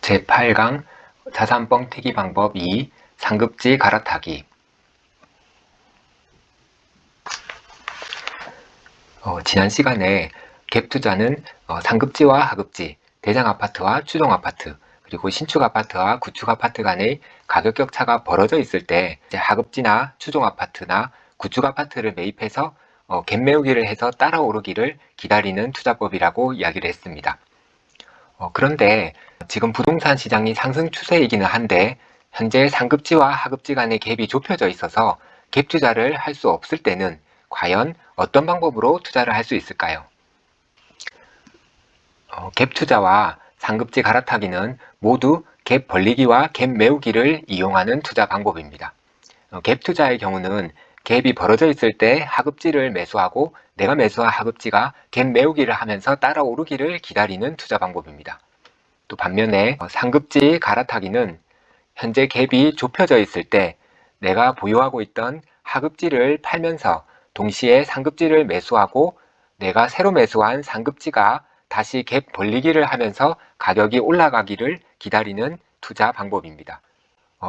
제8강 자산 뻥튀기 방법 2. 상급지 갈아타기. 지난 시간에 갭 투자는 상급지와 하급지, 대장 아파트와 추종 아파트, 그리고 신축 아파트와 구축 아파트 간의 가격 격차가 벌어져 있을 때 하급지나 추종 아파트나 구축 아파트를 매입해서 갭 메우기를 해서 따라 오르기를 기다리는 투자법이라고 이야기를 했습니다. 그런데 지금 부동산 시장이 상승 추세이기는 한데 현재 상급지와 하급지 간의 갭이 좁혀져 있어서 갭 투자를 할 수 없을 때는 과연 어떤 방법으로 투자를 할 수 있을까요? 갭 투자와 상급지 갈아타기는 모두 갭 벌리기와 갭 메우기를 이용하는 투자 방법입니다. 갭 투자의 경우는 갭이 벌어져 있을 때 하급지를 매수하고 내가 매수한 하급지가 갭 메우기를 하면서 따라 오르기를 기다리는 투자 방법입니다. 또 반면에 상급지 갈아타기는 현재 갭이 좁혀져 있을 때 내가 보유하고 있던 하급지를 팔면서 동시에 상급지를 매수하고 내가 새로 매수한 상급지가 다시 갭 벌리기를 하면서 가격이 올라가기를 기다리는 투자 방법입니다.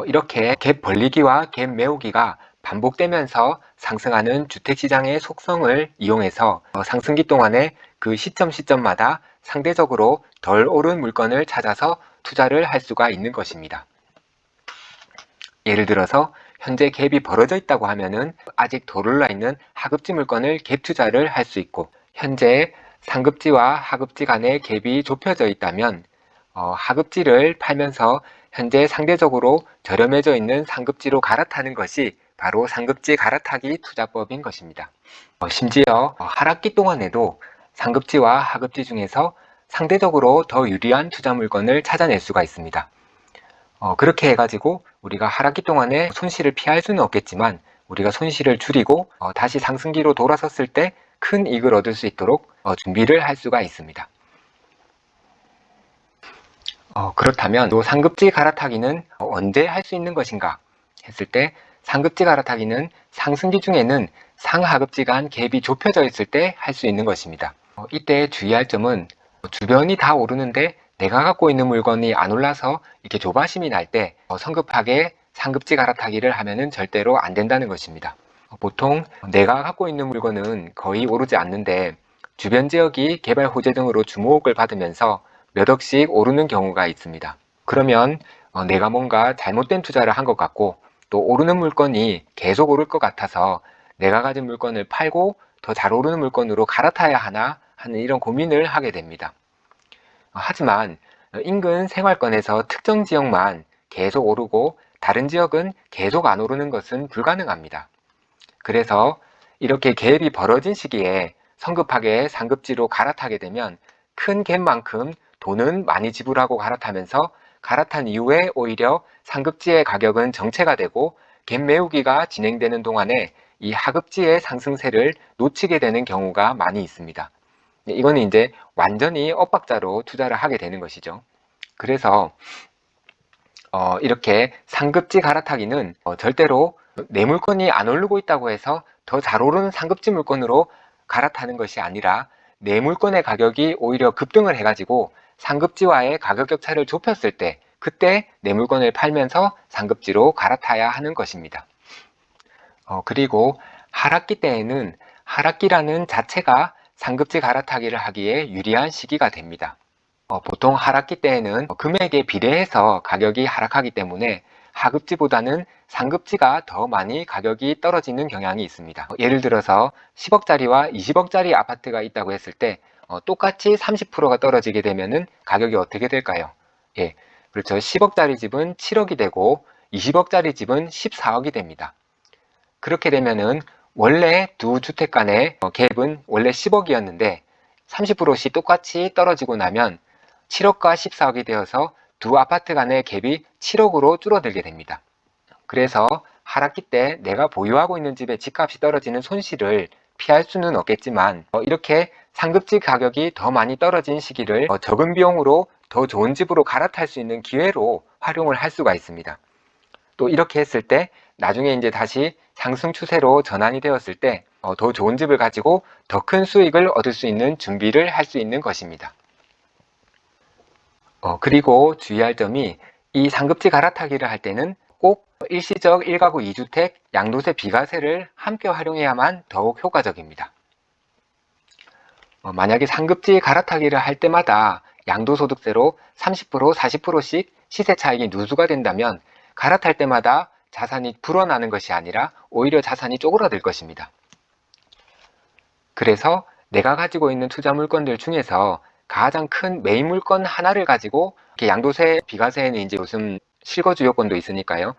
이렇게 갭 벌리기와 갭 메우기가 반복되면서 상승하는 주택시장의 속성을 이용해서 상승기 동안에 그 시점마다 상대적으로 덜 오른 물건을 찾아서 투자를 할 수가 있는 것입니다. 예를 들어서 현재 갭이 벌어져 있다고 하면은 아직 덜 올라 있는 하급지 물건을 갭 투자를 할 수 있고, 현재 상급지와 하급지 간의 갭이 좁혀져 있다면 하급지를 팔면서 현재 상대적으로 저렴해져 있는 상급지로 갈아타는 것이 바로 상급지 갈아타기 투자법인 것입니다. 심지어 하락기 동안에도 상급지와 하급지 중에서 상대적으로 더 유리한 투자 물건을 찾아낼 수가 있습니다. 그렇게 해가지고 우리가 하락기 동안에 손실을 피할 수는 없겠지만 우리가 손실을 줄이고 다시 상승기로 돌아섰을 때 큰 이익을 얻을 수 있도록 준비를 할 수가 있습니다. 그렇다면 또 상급지 갈아타기는 언제 할 수 있는 것인가 했을 때, 상급지 갈아타기는 상승기 중에는 상하급지 간 갭이 좁혀져 있을 때 할 수 있는 것입니다. 이때 주의할 점은 주변이 다 오르는데 내가 갖고 있는 물건이 안 올라서 이렇게 조바심이 날 때 성급하게 상급지 갈아타기를 하면은 절대로 안 된다는 것입니다. 보통 내가 갖고 있는 물건은 거의 오르지 않는데 주변 지역이 개발 호재 등으로 주목을 받으면서 몇 억씩 오르는 경우가 있습니다. 그러면 내가 뭔가 잘못된 투자를 한 것 같고 또 오르는 물건이 계속 오를 것 같아서 내가 가진 물건을 팔고 더 잘 오르는 물건으로 갈아타야 하나 하는 이런 고민을 하게 됩니다. 하지만 인근 생활권에서 특정 지역만 계속 오르고 다른 지역은 계속 안 오르는 것은 불가능합니다. 그래서 이렇게 갭이 벌어진 시기에 성급하게 상급지로 갈아타게 되면 큰 갭만큼 돈은 많이 지불하고 갈아타면서 갈아탄 이후에 오히려 상급지의 가격은 정체가 되고 갭 메우기가 진행되는 동안에 이 하급지의 상승세를 놓치게 되는 경우가 많이 있습니다. 이거는 이제 완전히 엇박자로 투자를 하게 되는 것이죠. 그래서 이렇게 상급지 갈아타기는 절대로 내 물건이 안 오르고 있다고 해서 더 잘 오르는 상급지 물건으로 갈아타는 것이 아니라 내 물건의 가격이 오히려 급등을 해가지고 상급지와의 가격 격차를 좁혔을 때 그때 내 물건을 팔면서 상급지로 갈아타야 하는 것입니다. 그리고 하락기 때에는 하락기라는 자체가 상급지 갈아타기를 하기에 유리한 시기가 됩니다. 보통 하락기 때에는 금액에 비례해서 가격이 하락하기 때문에 하급지보다는 상급지가 더 많이 가격이 떨어지는 경향이 있습니다. 예를 들어서 10억짜리와 20억짜리 아파트가 있다고 했을 때 똑같이 30%가 떨어지게 되면은 가격이 어떻게 될까요? 예, 그렇죠. 10억짜리 집은 7억이 되고 20억짜리 집은 14억이 됩니다. 그렇게 되면은 원래 두 주택 간의 갭은 원래 10억이었는데 30%씩 똑같이 떨어지고 나면 7억과 14억이 되어서 두 아파트 간의 갭이 7억으로 줄어들게 됩니다. 그래서 하락기 때 내가 보유하고 있는 집의 집값이 떨어지는 손실을 피할 수는 없겠지만 이렇게 상급지 가격이 더 많이 떨어진 시기를 적은 비용으로 더 좋은 집으로 갈아탈 수 있는 기회로 활용을 할 수가 있습니다. 또 이렇게 했을 때 나중에 이제 다시 상승 추세로 전환이 되었을 때 더 좋은 집을 가지고 더 큰 수익을 얻을 수 있는 준비를 할 수 있는 것입니다. 그리고 주의할 점이 이 상급지 갈아타기를 할 때는 꼭 일시적 1가구 2주택 양도세 비과세를 함께 활용해야만 더욱 효과적입니다. 만약에 상급지 갈아타기를 할 때마다 양도소득세로 30%, 40%씩 시세 차익이 누수가 된다면 갈아탈 때마다 자산이 불어나는 것이 아니라 오히려 자산이 쪼그라들 것입니다. 그래서 내가 가지고 있는 투자 물건들 중에서 가장 큰 메인 물건 하나를 가지고 양도세, 비과세에는 이제 요즘 실거주 요건도 있으니까요.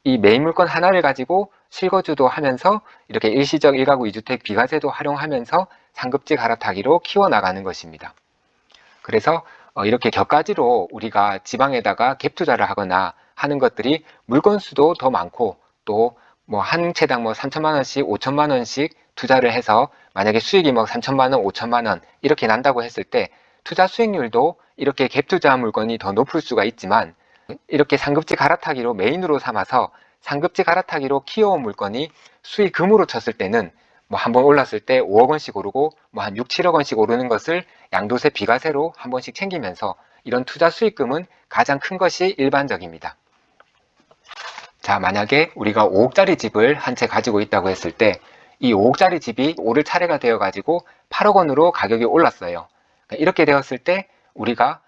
이 메인 물건 하나를 가지고 실거주도 하면서 이렇게 일시적 1가구 2주택 비과세도 활용하면서 상급지 갈아타기로 키워나가는 것입니다. 그래서 이렇게 격가지로 우리가 지방에다가 갭 투자를 하거나 하는 것들이 물건 수도 더 많고 또 뭐 한 채당 뭐 3천만 원씩 5천만 원씩 투자를 해서 만약에 수익이 뭐 3천만 원 5천만 원 이렇게 난다고 했을 때 투자 수익률도 이렇게 갭 투자 물건이 더 높을 수가 있지만 이렇게 상급지 갈아타기로 메인으로 삼아서 상급지 갈아타기로 키워온 물건이 수익금으로 쳤을 때는 뭐 한 번 올랐을 때 5억 원씩 오르고 뭐 한 6, 7억 원씩 오르는 것을 양도세 비과세로 한 번씩 챙기면서 이런 투자 수익금은 가장 큰 것이 일반적입니다. 자, 만약에 우리가 5억짜리 집을 한 채 가지고 있다고 했을 때 이 5억짜리 집이 오를 차례가 되어 가지고 8억 원으로 가격이 올랐어요. 이렇게 되었을 때 우리가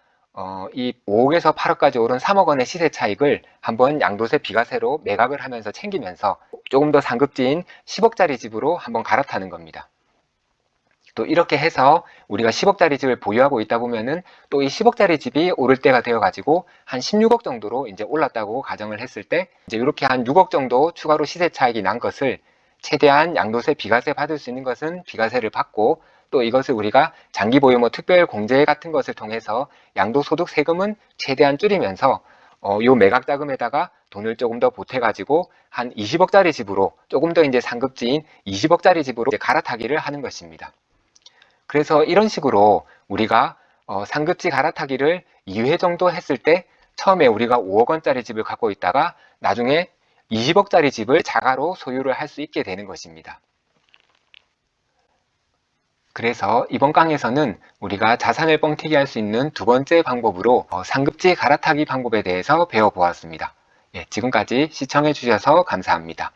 이 5억에서 8억까지 오른 3억 원의 시세 차익을 한번 양도세 비과세로 매각을 하면서 챙기면서 조금 더 상급지인 10억짜리 집으로 한번 갈아타는 겁니다. 또 이렇게 해서 우리가 10억짜리 집을 보유하고 있다 보면은 또 이 10억짜리 집이 오를 때가 되어 가지고 한 16억 정도로 이제 올랐다고 가정을 했을 때 이제 이렇게 한 6억 정도 추가로 시세 차익이 난 것을 최대한 양도세 비과세 받을 수 있는 것은 비과세를 받고 또 이것을 우리가 장기 보유 뭐 특별 공제 같은 것을 통해서 양도소득 세금은 최대한 줄이면서 요 매각 자금에다가 돈을 조금 더 보태 가지고 한 20억짜리 집으로 조금 더 이제 상급지인 20억짜리 집으로 이제 갈아타기를 하는 것입니다. 그래서 이런 식으로 우리가 상급지 갈아타기를 2회 정도 했을 때 처음에 우리가 5억 원짜리 집을 갖고 있다가 나중에 20억짜리 집을 자가로 소유를 할 수 있게 되는 것입니다. 그래서 이번 강에서는 우리가 자산을 뻥튀기 할 수 있는 두 번째 방법으로 상급지 갈아타기 방법에 대해서 배워보았습니다. 예, 지금까지 시청해 주셔서 감사합니다.